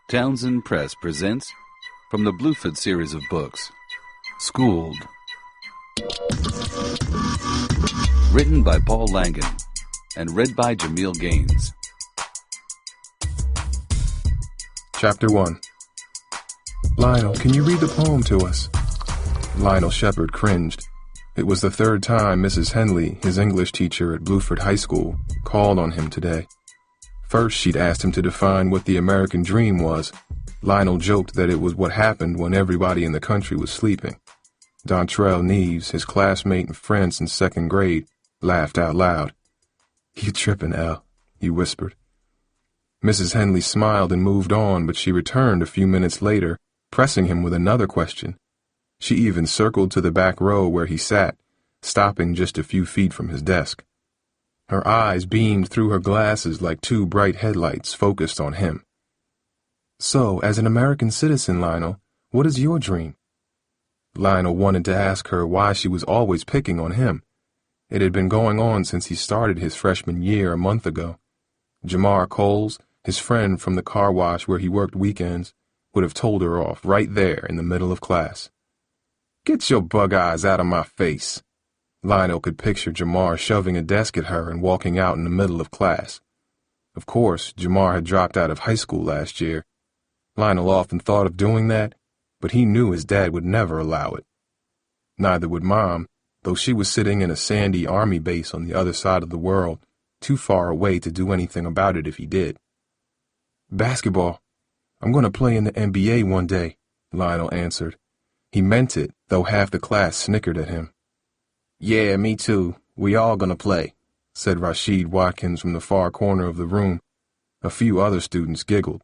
Townsend Press presents from the Bluford series of books, Schooled. Written by Paul Langan and read by Jamil Gaines. Chapter 1. Lionel, can you read the poem to us? Lionel Shepard cringed. It was the third time Mrs. Henley, his English teacher at Bluford High School, called on him today. First, she'd asked him to define what the American dream was. Lionel joked that it was what happened when everybody in the country was sleeping. Dontrell Neves, his classmate and friend since second grade, laughed out loud. "You trippin', El," he whispered. Mrs. Henley smiled and moved on, but she returned a few minutes later, pressing him with another question. She even circled to the back row where he sat, stopping just a few feet from his desk. Her eyes beamed through her glasses like two bright headlights focused on him. "So, as an American citizen, Lionel, what is your dream?" Lionel wanted to ask her why she was always picking on him. It had been going on since he started his freshman year a month ago. Jamar Coles, his friend from the car wash where he worked weekends, would have told her off right there in the middle of class. "Get your bug eyes out of my face." Lionel could picture Jamar shoving a desk at her and walking out in the middle of class. Of course, Jamar had dropped out of high school last year. Lionel often thought of doing that, but he knew his dad would never allow it. Neither would Mom, though she was sitting in a sandy army base on the other side of the world, too far away to do anything about it if he did. "Basketball. I'm going to play in the NBA one day," Lionel answered. He meant it, though half the class snickered at him. "Yeah, me too. We all gonna play," said Rashid Watkins from the far corner of the room. A few other students giggled.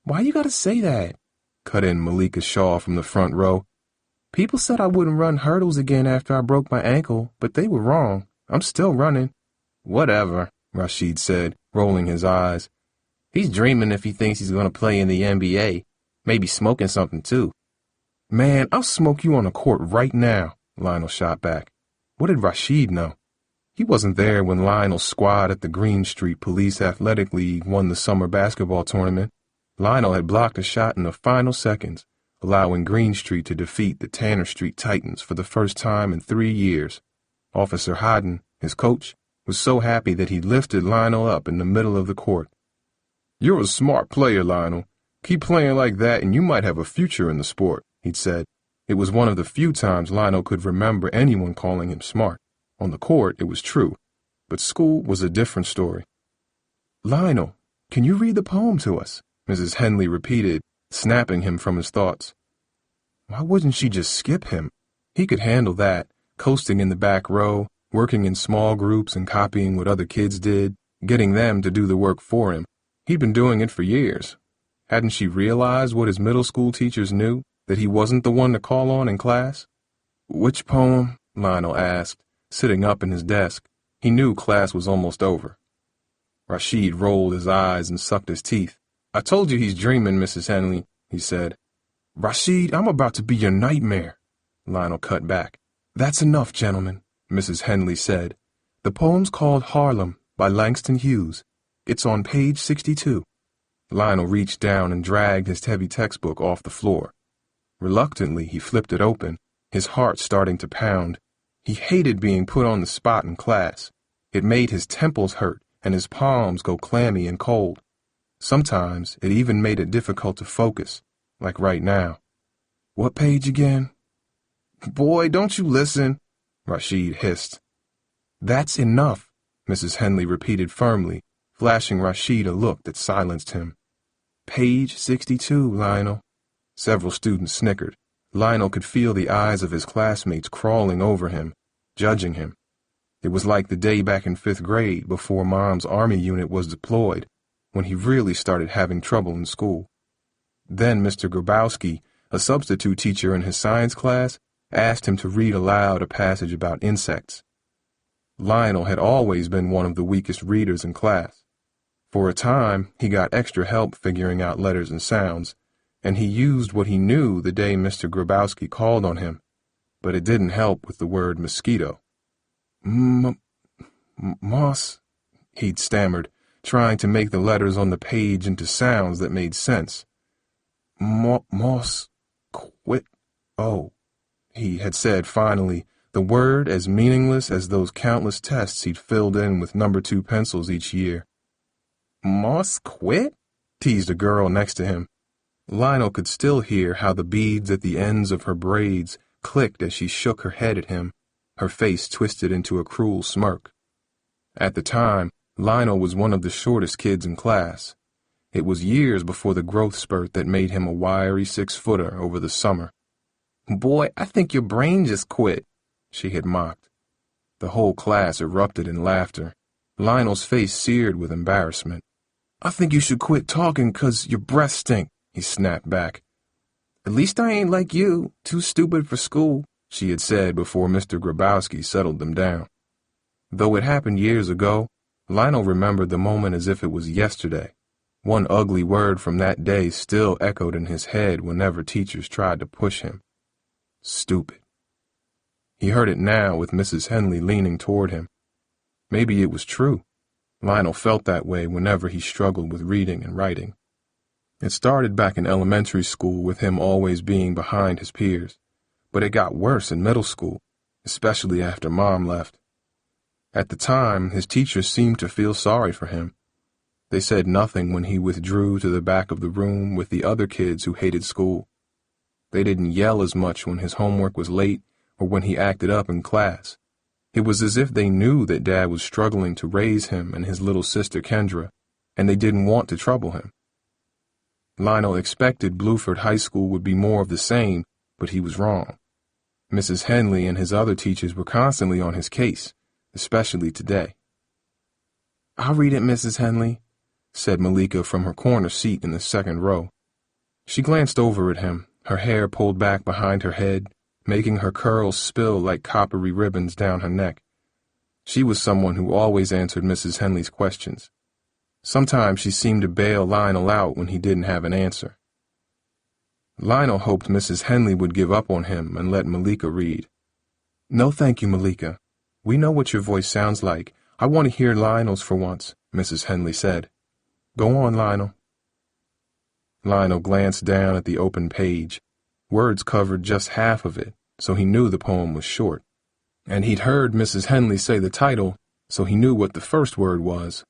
"Why you gotta say that?" cut in Malika Shaw from the front row. "People said I wouldn't run hurdles again after I broke my ankle, but they were wrong. I'm still running." "Whatever," Rashid said, rolling his eyes. "He's dreaming if he thinks he's gonna play in the NBA. Maybe smoking something too." "Man, I'll smoke you on the court right now," Lionel shot back. What did Rashid know? He wasn't there when Lionel's squad at the Green Street Police Athletic League won the summer basketball tournament. Lionel had blocked a shot in the final seconds, allowing Green Street to defeat the Tanner Street Titans for the first time in 3 years. Officer Hodden, his coach, was so happy that he lifted Lionel up in the middle of the court. "You're a smart player, Lionel. Keep playing like that and you might have a future in the sport," he'd said. It was one of the few times Lionel could remember anyone calling him smart. On the court, it was true, but school was a different story. "Lionel, can you read the poem to us?" Mrs. Henley repeated, snapping him from his thoughts. Why wouldn't she just skip him? He could handle that, coasting in the back row, working in small groups and copying what other kids did, getting them to do the work for him. He'd been doing it for years. Hadn't she realized what his middle school teachers knew? That he wasn't the one to call on in class? "Which poem?" Lionel asked, sitting up in his desk. He knew class was almost over. Rashid rolled his eyes and sucked his teeth. "I told you he's dreaming, Mrs. Henley," he said. "Rashid, I'm about to be your nightmare," Lionel cut back. "That's enough, gentlemen," Mrs. Henley said. "The poem's called Harlem by Langston Hughes. It's on page 62. Lionel reached down and dragged his heavy textbook off the floor. Reluctantly, he flipped it open, his heart starting to pound. He hated being put on the spot in class. It made his temples hurt and his palms go clammy and cold. Sometimes it even made it difficult to focus, like right now. "What page again?" "Boy, don't you listen," Rashid hissed. "That's enough," Mrs. Henley repeated firmly, flashing Rashid a look that silenced him. "Page 62, Lionel." Several students snickered. Lionel could feel the eyes of his classmates crawling over him, judging him. It was like the day back in 5th grade before Mom's army unit was deployed, when he really started having trouble in school. Then Mr. Grabowski, a substitute teacher in his science class, asked him to read aloud a passage about insects. Lionel had always been one of the weakest readers in class. For a time, he got extra help figuring out letters and sounds, and he used what he knew the day Mr. Grabowski called on him, but it didn't help with the word mosquito. "Moss," he'd stammered, trying to make the letters on the page into sounds that made sense. Moss, quit. Oh, he had said finally, the word as meaningless as those countless tests he'd filled in with number 2 pencils each year. Moss quit? Teased a girl next to him. Lionel could still hear how the beads at the ends of her braids clicked as she shook her head at him, her face twisted into a cruel smirk. At the time, Lionel was one of the shortest kids in class. It was years before the growth spurt that made him a wiry 6-footer over the summer. Boy, I think your brain just quit, she had mocked. The whole class erupted in laughter. Lionel's face seared with embarrassment. I think you should quit talking 'cause your breath stink, he snapped back. At least I ain't like you, too stupid for school, she had said before Mr. Grabowski settled them down. Though it happened years ago, Lionel remembered the moment as if it was yesterday. One ugly word from that day still echoed in his head whenever teachers tried to push him. Stupid. He heard it now with Mrs. Henley leaning toward him. Maybe it was true. Lionel felt that way whenever he struggled with reading and writing. It started back in elementary school with him always being behind his peers, but it got worse in middle school, especially after Mom left. At the time, his teachers seemed to feel sorry for him. They said nothing when he withdrew to the back of the room with the other kids who hated school. They didn't yell as much when his homework was late or when he acted up in class. It was as if they knew that Dad was struggling to raise him and his little sister Kendra, and they didn't want to trouble him. Lionel expected Bluford High School would be more of the same, but he was wrong. Mrs. Henley and his other teachers were constantly on his case, especially today. I'll read it, Mrs. Henley, said Malika from her corner seat in the second row. She glanced over at him, her hair pulled back behind her head, making her curls spill like coppery ribbons down her neck. She was someone who always answered Mrs. Henley's questions. Sometimes she seemed to bail Lionel out when he didn't have an answer. Lionel hoped Mrs. Henley would give up on him and let Malika read. No, thank you, Malika. We know what your voice sounds like. I want to hear Lionel's for once, Mrs. Henley said. Go on, Lionel. Lionel glanced down at the open page. Words covered just half of it, so he knew the poem was short. And he'd heard Mrs. Henley say the title, so he knew what the first word was.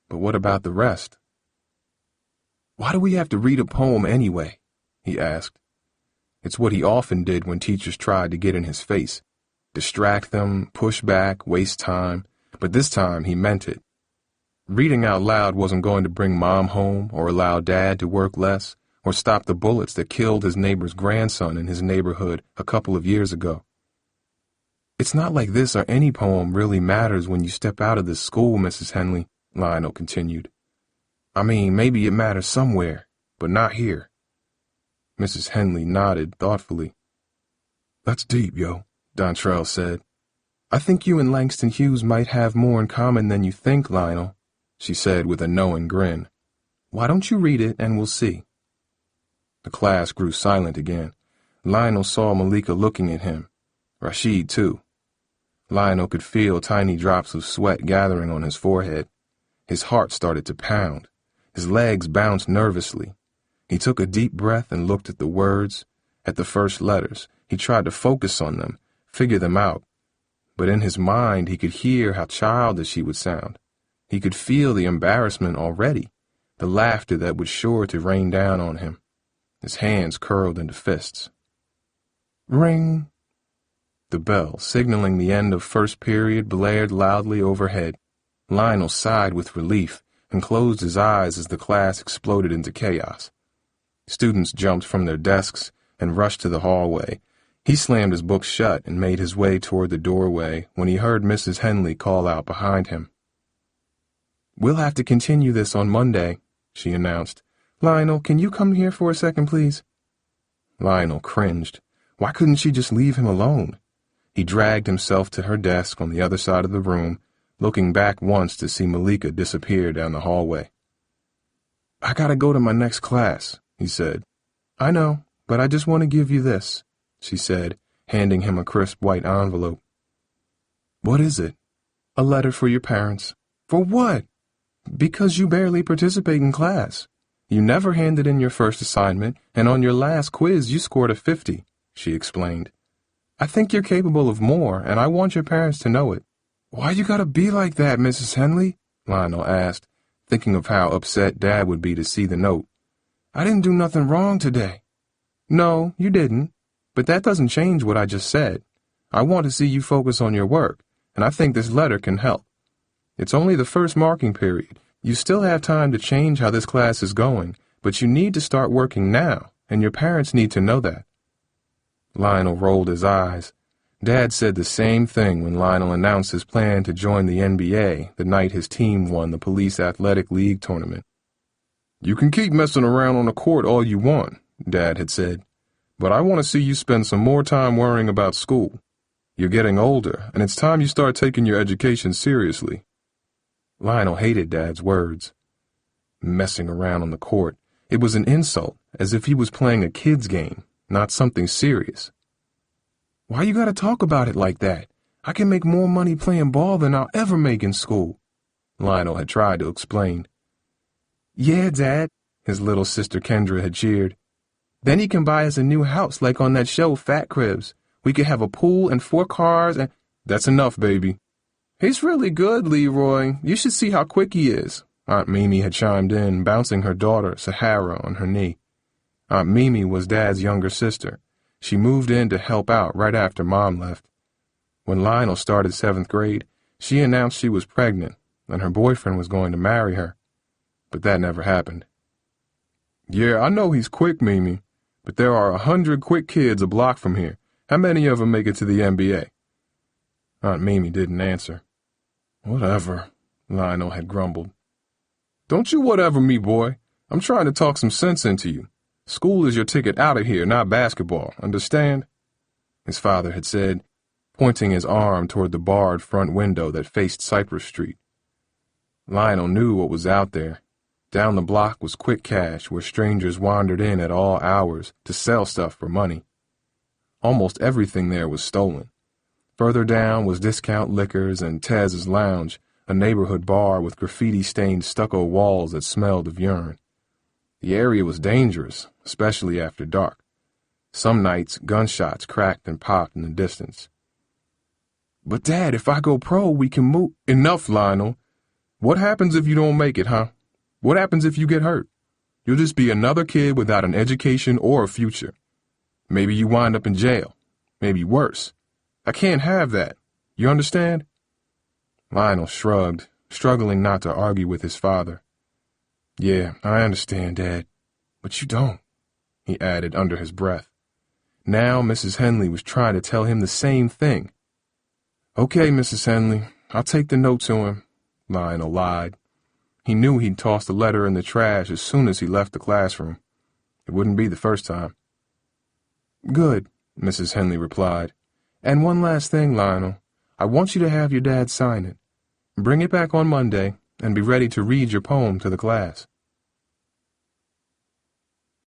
But what about the rest? Why do we have to read a poem anyway? He asked. It's what he often did when teachers tried to get in his face. Distract them, push back, waste time, but this time he meant it. Reading out loud wasn't going to bring Mom home or allow Dad to work less or stop the bullets that killed his neighbor's grandson in his neighborhood a couple of years ago. It's not like this or any poem really matters when you step out of this school, Mrs. Henley, Lionel continued. I mean, maybe it matters somewhere, but not here. Mrs. Henley nodded thoughtfully. That's deep, yo, Dontrell said. I think you and Langston Hughes might have more in common than you think, Lionel, she said with a knowing grin. Why don't you read it and we'll see? The class grew silent again. Lionel saw Malika looking at him. Rashid, too. Lionel could feel tiny drops of sweat gathering on his forehead. His heart started to pound. His legs bounced nervously. He took a deep breath and looked at the words, at the first letters. He tried to focus on them, figure them out. But in his mind, he could hear how childish he would sound. He could feel the embarrassment already, the laughter that was sure to rain down on him. His hands curled into fists. Ring! The bell, signaling the end of first period, blared loudly overhead. Lionel sighed with relief and closed his eyes as the class exploded into chaos. Students jumped from their desks and rushed to the hallway. He slammed his books shut and made his way toward the doorway when he heard Mrs. Henley call out behind him. We'll have to continue this on Monday, she announced. Lionel, can you come here for a second, please? Lionel cringed. Why couldn't she just leave him alone? He dragged himself to her desk on the other side of the room, looking back once to see Malika disappear down the hallway. I gotta go to my next class, he said. I know, but I just want to give you this, she said, handing him a crisp white envelope. What is it? A letter for your parents. For what? Because you barely participate in class. You never handed in your first assignment, and on your last quiz you scored a 50, she explained. I think you're capable of more, and I want your parents to know it. Why you gotta be like that, Mrs. Henley? Lionel asked, thinking of how upset Dad would be to see the note. I didn't do nothing wrong today. No, you didn't, but that doesn't change what I just said. I want to see you focus on your work, and I think this letter can help. It's only the first marking period. You still have time to change how this class is going, but you need to start working now, and your parents need to know that. Lionel rolled his eyes. Dad said the same thing when Lionel announced his plan to join the NBA the night his team won the Police Athletic League tournament. You can keep messing around on the court all you want, Dad had said, but I want to see you spend some more time worrying about school. You're getting older, and it's time you start taking your education seriously. Lionel hated Dad's words. Messing around on the court. It was an insult, as if he was playing a kid's game, not something serious. Why you gotta talk about it like that? I can make more money playing ball than I'll ever make in school, Lionel had tried to explain. Yeah, Dad, his little sister Kendra had cheered. Then he can buy us a new house like on that show Fat Cribs. We could have a pool and 4 cars and... That's enough, baby. He's really good, Leroy. You should see how quick he is, Aunt Mimi had chimed in, bouncing her daughter, Sahara, on her knee. Aunt Mimi was Dad's younger sister. She moved in to help out right after Mom left. When Lionel started 7th grade, she announced she was pregnant, and her boyfriend was going to marry her. But that never happened. Yeah, I know he's quick, Mimi, but there are 100 quick kids a block from here. How many of them make it to the NBA? Aunt Mimi didn't answer. Whatever, Lionel had grumbled. Don't you whatever me, boy. I'm trying to talk some sense into you. School is your ticket out of here, not basketball, understand? His father had said, pointing his arm toward the barred front window that faced Cypress Street. Lionel knew what was out there. Down the block was Quick Cash, where strangers wandered in at all hours to sell stuff for money. Almost everything there was stolen. Further down was Discount Liquors and Tez's Lounge, a neighborhood bar with graffiti-stained stucco walls that smelled of urine. The area was dangerous, especially after dark. Some nights, gunshots cracked and popped in the distance. But, Dad, if I go pro, we can move... Enough, Lionel. What happens if you don't make it, huh? What happens if you get hurt? You'll just be another kid without an education or a future. Maybe you wind up in jail. Maybe worse. I can't have that. You understand? Lionel shrugged, struggling not to argue with his father. Yeah, I understand, Dad. But you don't, he added under his breath. Now Mrs. Henley was trying to tell him the same thing. Okay, Mrs. Henley, I'll take the note to him, Lionel lied. He knew he'd toss the letter in the trash as soon as he left the classroom. It wouldn't be the first time. Good, Mrs. Henley replied. And one last thing, Lionel. I want you to have your dad sign it. Bring it back on Monday, and be ready to read your poem to the class.